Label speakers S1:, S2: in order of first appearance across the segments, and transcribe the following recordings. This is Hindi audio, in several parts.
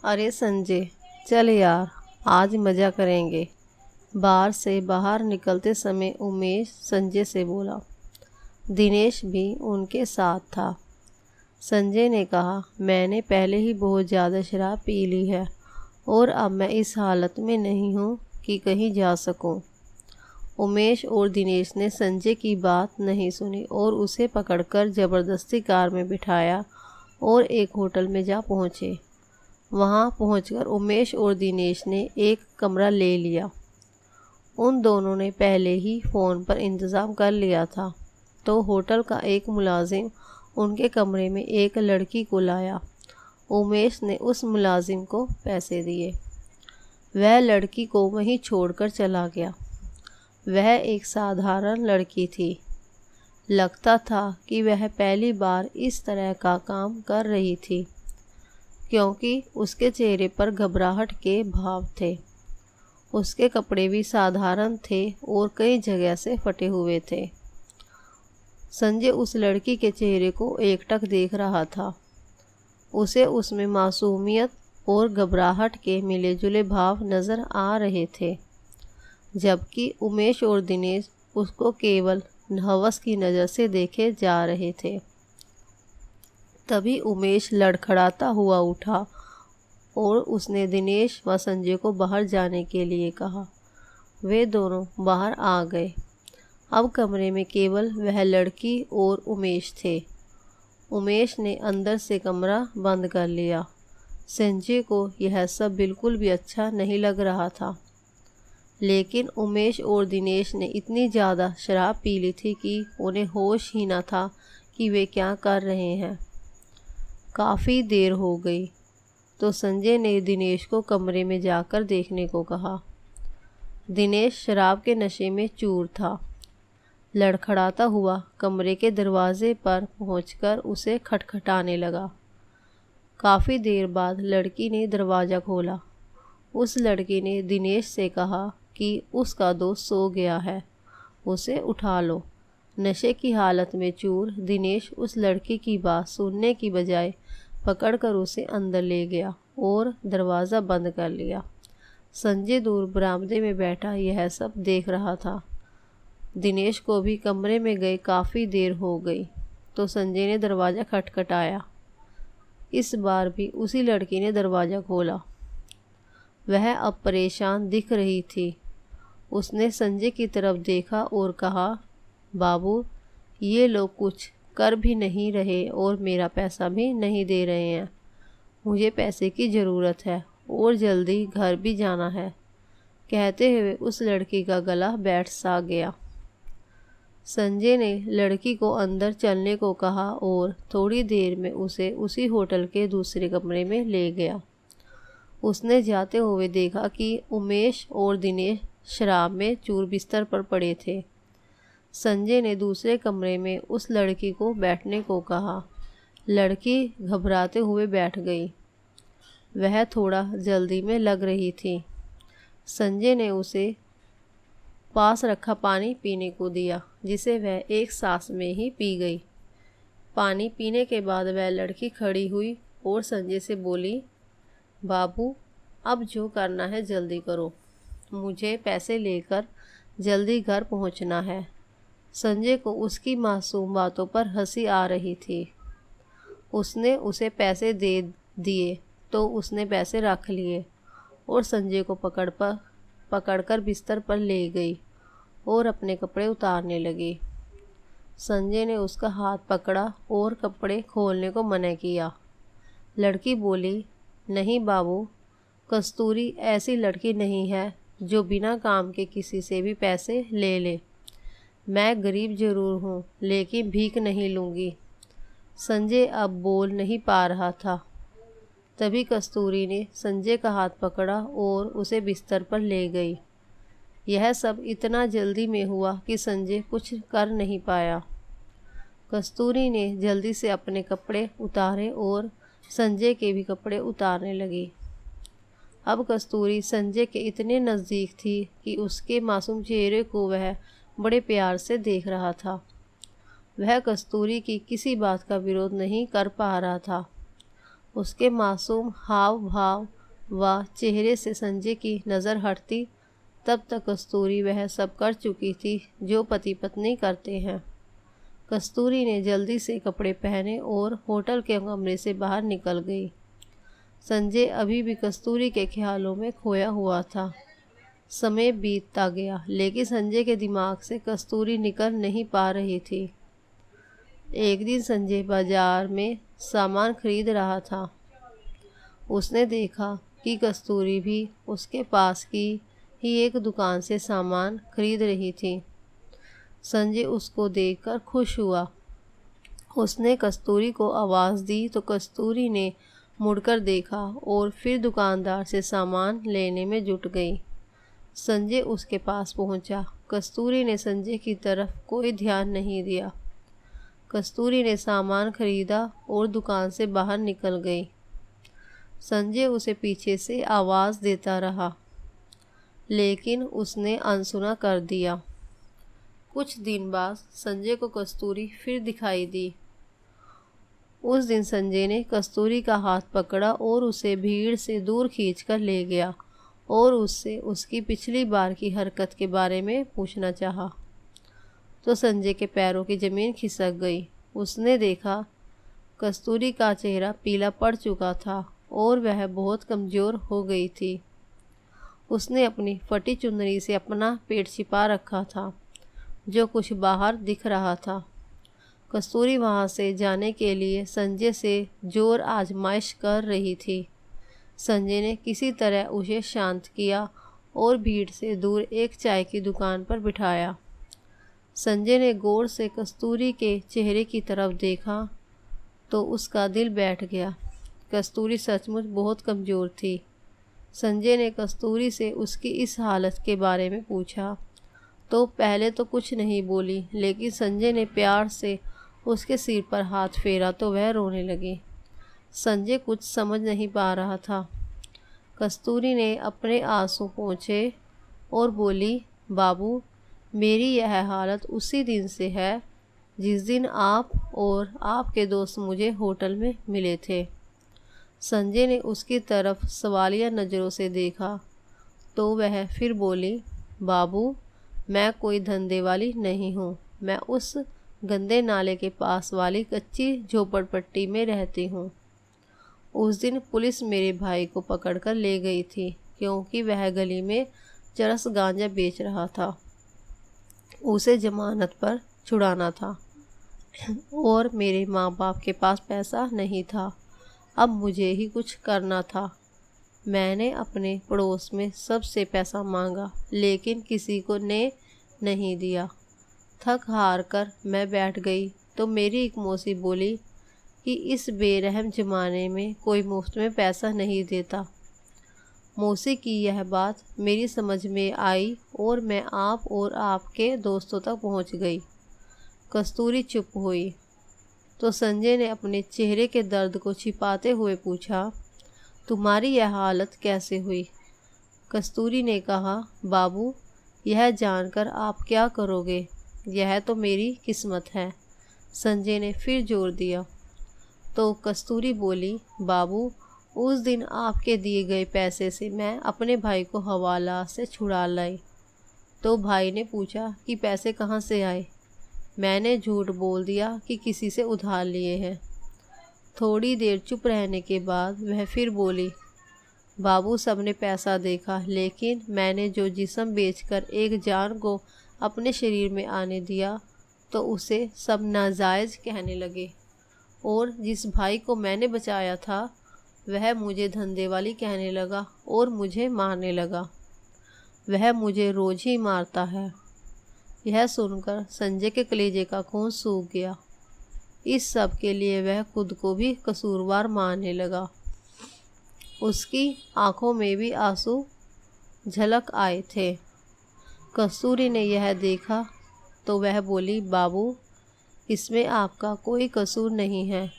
S1: अरे संजय, चल यार, आज मज़ा करेंगे। बार से बाहर निकलते समय उमेश संजय से बोला। दिनेश भी उनके साथ था। संजय ने कहा, मैंने पहले ही बहुत ज़्यादा शराब पी ली है और अब मैं इस हालत में नहीं हूँ कि कहीं जा सकूँ। उमेश और दिनेश ने संजय की बात नहीं सुनी और उसे पकड़कर ज़बरदस्ती कार में बिठाया और एक होटल में जा पहुँचे। वहां पहुंचकर उमेश और दिनेश ने एक कमरा ले लिया। उन दोनों ने पहले ही फ़ोन पर इंतज़ाम कर लिया था, तो होटल का एक मुलाजिम उनके कमरे में एक लड़की को लाया। उमेश ने उस मुलाजिम को पैसे दिए। वह लड़की को वहीं छोड़कर चला गया। वह एक साधारण लड़की थी। लगता था कि वह पहली बार इस तरह का काम कर रही थी, क्योंकि उसके चेहरे पर घबराहट के भाव थे। उसके कपड़े भी साधारण थे और कई जगह से फटे हुए थे। संजय उस लड़की के चेहरे को एकटक देख रहा था। उसे उसमें मासूमियत और घबराहट के मिले जुले भाव नज़र आ रहे थे, जबकि उमेश और दिनेश उसको केवल हवस की नज़र से देखे जा रहे थे। तभी उमेश लड़खड़ाता हुआ उठा और उसने दिनेश व संजय को बाहर जाने के लिए कहा। वे दोनों बाहर आ गए। अब कमरे में केवल वह लड़की और उमेश थे। उमेश ने अंदर से कमरा बंद कर लिया। संजय को यह सब बिल्कुल भी अच्छा नहीं लग रहा था, लेकिन उमेश और दिनेश ने इतनी ज़्यादा शराब पी ली थी कि उन्हें होश ही न था कि वे क्या कर रहे हैं। काफ़ी देर हो गई तो संजय ने दिनेश को कमरे में जाकर देखने को कहा। दिनेश शराब के नशे में चूर था। लड़खड़ाता हुआ कमरे के दरवाजे पर पहुंचकर उसे खटखटाने लगा। काफ़ी देर बाद लड़की ने दरवाज़ा खोला। उस लड़की ने दिनेश से कहा कि उसका दोस्त सो गया है, उसे उठा लो। नशे की हालत में चूर दिनेश उस लड़की की बात सुनने की बजाय पकड़कर उसे अंदर ले गया और दरवाज़ा बंद कर लिया। संजय दूर बरामदे में बैठा यह सब देख रहा था। दिनेश को भी कमरे में गए काफ़ी देर हो गई तो संजय ने दरवाज़ा खटखटाया। इस बार भी उसी लड़की ने दरवाज़ा खोला। वह अब परेशान दिख रही थी। उसने संजय की तरफ देखा और कहा, बाबू, ये लोग कुछ कर भी नहीं रहे और मेरा पैसा भी नहीं दे रहे हैं। मुझे पैसे की ज़रूरत है और जल्दी घर भी जाना है। कहते हुए उस लड़की का गला बैठ सा गया। संजय ने लड़की को अंदर चलने को कहा और थोड़ी देर में उसे उसी होटल के दूसरे कमरे में ले गया। उसने जाते हुए देखा कि उमेश और दिनेश शराब में चूर बिस्तर पर पड़े थे। संजय ने दूसरे कमरे में उस लड़की को बैठने को कहा। लड़की घबराते हुए बैठ गई। वह थोड़ा जल्दी में लग रही थी। संजय ने उसे पास रखा पानी पीने को दिया, जिसे वह एक सांस में ही पी गई। पानी पीने के बाद वह लड़की खड़ी हुई और संजय से बोली, बाबू, अब जो करना है जल्दी करो। मुझे पैसे लेकर जल्दी घर पहुंचना है। संजय को उसकी मासूम बातों पर हंसी आ रही थी। उसने उसे पैसे दे दिए तो उसने पैसे रख लिए और संजय को पकड़कर बिस्तर पर ले गई और अपने कपड़े उतारने लगी। संजय ने उसका हाथ पकड़ा और कपड़े खोलने को मना किया। लड़की बोली, नहीं बाबू, कस्तूरी ऐसी लड़की नहीं है जो बिना काम के किसी से भी पैसे ले ले। मैं गरीब जरूर हूँ, लेकिन भीख नहीं लूँगी। संजय अब बोल नहीं पा रहा था। तभी कस्तूरी ने संजय का हाथ पकड़ा और उसे बिस्तर पर ले गई। यह सब इतना जल्दी में हुआ कि संजय कुछ कर नहीं पाया। कस्तूरी ने जल्दी से अपने कपड़े उतारे और संजय के भी कपड़े उतारने लगी। अब कस्तूरी संजय के इतने नज़दीक थी कि उसके मासूम चेहरे को वह बड़े प्यार से देख रहा था। वह कस्तूरी की किसी बात का विरोध नहीं कर पा रहा था। उसके मासूम हाव भाव व चेहरे से संजय की नज़र हटती तब तक कस्तूरी वह सब कर चुकी थी जो पति पत्नी करते हैं। कस्तूरी ने जल्दी से कपड़े पहने और होटल के कमरे से बाहर निकल गई। संजय अभी भी कस्तूरी के ख्यालों में खोया हुआ था। समय बीतता गया लेकिन संजय के दिमाग से कस्तूरी निकल नहीं पा रही थी। एक दिन संजय बाजार में सामान खरीद रहा था। उसने देखा कि कस्तूरी भी उसके पास की ही एक दुकान से सामान खरीद रही थी। संजय उसको देखकर खुश हुआ। उसने कस्तूरी को आवाज़ दी तो कस्तूरी ने मुड़कर देखा और फिर दुकानदार से सामान लेने में जुट गई। संजय उसके पास पहुंचा। कस्तूरी ने संजय की तरफ कोई ध्यान नहीं दिया। कस्तूरी ने सामान खरीदा और दुकान से बाहर निकल गई। संजय उसे पीछे से आवाज़ देता रहा लेकिन उसने अनसुना कर दिया। कुछ दिन बाद संजय को कस्तूरी फिर दिखाई दी। उस दिन संजय ने कस्तूरी का हाथ पकड़ा और उसे भीड़ से दूर खींचकर ले गया और उससे उसकी पिछली बार की हरकत के बारे में पूछना चाहा तो संजय के पैरों की ज़मीन खिसक गई। उसने देखा कस्तूरी का चेहरा पीला पड़ चुका था और वह बहुत कमज़ोर हो गई थी। उसने अपनी फटी चुनरी से अपना पेट छिपा रखा था जो कुछ बाहर दिख रहा था। कस्तूरी वहाँ से जाने के लिए संजय से जोर आजमाइश कर रही थी। संजय ने किसी तरह उसे शांत किया और भीड़ से दूर एक चाय की दुकान पर बिठाया। संजय ने गौर से कस्तूरी के चेहरे की तरफ देखा तो उसका दिल बैठ गया। कस्तूरी सचमुच बहुत कमज़ोर थी। संजय ने कस्तूरी से उसकी इस हालत के बारे में पूछा तो पहले तो कुछ नहीं बोली लेकिन संजय ने प्यार से उसके सिर पर हाथ फेरा तो वह रोने लगी। संजय कुछ समझ नहीं पा रहा था। कस्तूरी ने अपने आंसू पोंछे और बोली, बाबू, मेरी यह हालत उसी दिन से है जिस दिन आप और आपके दोस्त मुझे होटल में मिले थे। संजय ने उसकी तरफ सवालिया नज़रों से देखा तो वह फिर बोली, बाबू, मैं कोई धंधे वाली नहीं हूँ। मैं उस गंदे नाले के पास वाली कच्ची झोपड़पट्टी में रहती हूँ। उस दिन पुलिस मेरे भाई को पकड़कर ले गई थी क्योंकि वह गली में चरस गांजा बेच रहा था। उसे जमानत पर छुड़ाना था और मेरे माँ बाप के पास पैसा नहीं था। अब मुझे ही कुछ करना था। मैंने अपने पड़ोस में सबसे पैसा मांगा लेकिन किसी को ने नहीं दिया। थक हार कर मैं बैठ गई तो मेरी एक मौसी बोली कि इस बेरहम ज़माने में कोई मुफ्त में पैसा नहीं देता। मौसी की यह बात मेरी समझ में आई और मैं आप और आपके दोस्तों तक पहुंच गई। कस्तूरी चुप हुई तो संजय ने अपने चेहरे के दर्द को छिपाते हुए पूछा, तुम्हारी यह हालत कैसे हुई? कस्तूरी ने कहा, बाबू, यह जानकर आप क्या करोगे? यह तो मेरी किस्मत है। संजय ने फिर जोर दिया तो कस्तूरी बोली, बाबू, उस दिन आपके दिए गए पैसे से मैं अपने भाई को हवाला से छुड़ा लाई। तो भाई ने पूछा कि पैसे कहाँ से आए? मैंने झूठ बोल दिया कि किसी से उधार लिए हैं। थोड़ी देर चुप रहने के बाद वह फिर बोली, बाबू, सबने पैसा देखा लेकिन मैंने जो जिस्म बेचकर एक जान को अपने शरीर में आने दिया तो उसे सब नाजायज़ कहने लगे और जिस भाई को मैंने बचाया था वह मुझे धंधे वाली कहने लगा और मुझे मारने लगा। वह मुझे रोज़ ही मारता है। यह सुनकर संजय के कलेजे का खून सूख गया। इस सब के लिए वह खुद को भी कसूरवार मानने लगा। उसकी आंखों में भी आंसू झलक आए थे। कस्तूरी ने यह देखा तो वह बोली, बाबू, इसमें आपका कोई कसूर नहीं है।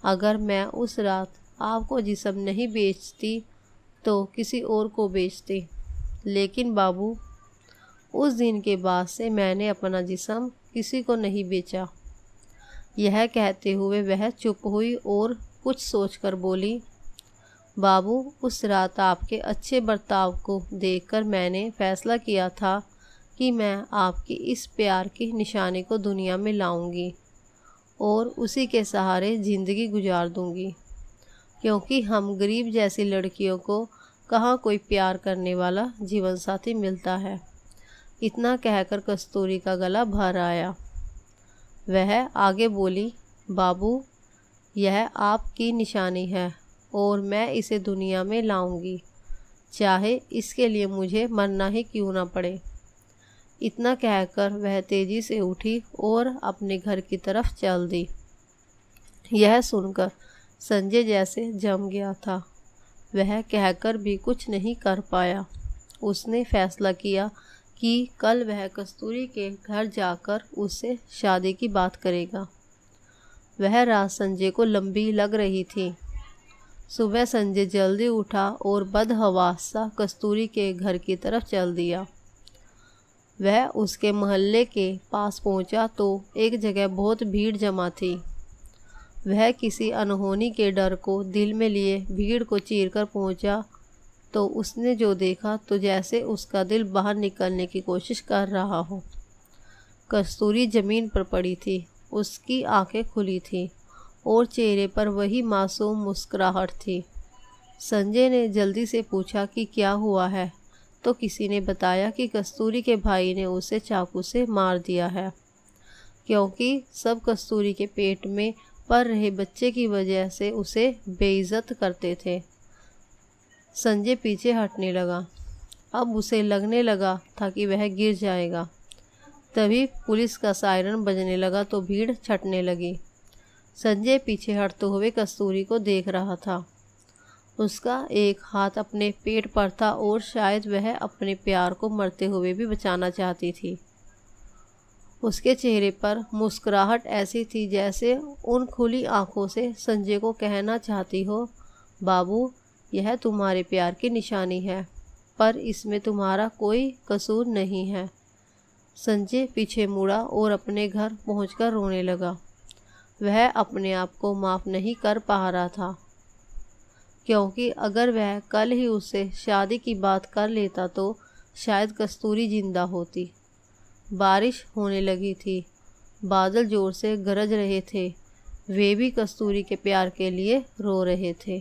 S1: अगर मैं उस रात आपको जिस्म नहीं बेचती तो किसी और को बेचती, लेकिन बाबू, उस दिन के बाद से मैंने अपना जिस्म किसी को नहीं बेचा। यह कहते हुए वह चुप हुई और कुछ सोचकर बोली, बाबू, उस रात आपके अच्छे बर्ताव को देखकर मैंने फैसला किया था कि मैं आपकी इस प्यार की निशानी को दुनिया में लाऊंगी और उसी के सहारे ज़िंदगी गुजार दूंगी, क्योंकि हम गरीब जैसी लड़कियों को कहाँ कोई प्यार करने वाला जीवन साथी मिलता है। इतना कहकर कस्तूरी का गला भर आया। वह आगे बोली, बाबू, यह आपकी निशानी है और मैं इसे दुनिया में लाऊंगी, चाहे इसके लिए मुझे मरना ही क्यों ना पड़े। इतना कहकर वह तेजी से उठी और अपने घर की तरफ चल दी। यह सुनकर संजय जैसे जम गया था। वह कहकर भी कुछ नहीं कर पाया। उसने फैसला किया कि कल वह कस्तूरी के घर जाकर उससे शादी की बात करेगा। वह रात संजय को लंबी लग रही थी। सुबह संजय जल्दी उठा और बदहवास सा कस्तूरी के घर की तरफ चल दिया। वह उसके मोहल्ले के पास पहुंचा तो एक जगह बहुत भीड़ जमा थी। वह किसी अनहोनी के डर को दिल में लिए भीड़ को चीरकर पहुंचा तो उसने जो देखा तो जैसे उसका दिल बाहर निकलने की कोशिश कर रहा हो। कस्तूरी ज़मीन पर पड़ी थी। उसकी आंखें खुली थी और चेहरे पर वही मासूम मुस्कुराहट थी। संजय ने जल्दी से पूछा कि क्या हुआ है, तो किसी ने बताया कि कस्तूरी के भाई ने उसे चाकू से मार दिया है, क्योंकि सब कस्तूरी के पेट में पल रहे बच्चे की वजह से उसे बेइज्जत करते थे। संजय पीछे हटने लगा। अब उसे लगने लगा था कि वह गिर जाएगा। तभी पुलिस का सायरन बजने लगा तो भीड़ छटने लगी। संजय पीछे हटते हुए कस्तूरी को देख रहा था। उसका एक हाथ अपने पेट पर था और शायद वह अपने प्यार को मरते हुए भी बचाना चाहती थी। उसके चेहरे पर मुस्कुराहट ऐसी थी जैसे उन खुली आंखों से संजय को कहना चाहती हो, बाबू, यह तुम्हारे प्यार की निशानी है, पर इसमें तुम्हारा कोई कसूर नहीं है। संजय पीछे मुड़ा और अपने घर पहुंचकर रोने लगा। वह अपने आप को माफ़ नहीं कर पा रहा था, क्योंकि अगर वह कल ही उससे शादी की बात कर लेता तो शायद कस्तूरी जिंदा होती। बारिश होने लगी थी। बादल ज़ोर से गरज रहे थे। वे भी कस्तूरी के प्यार के लिए रो रहे थे।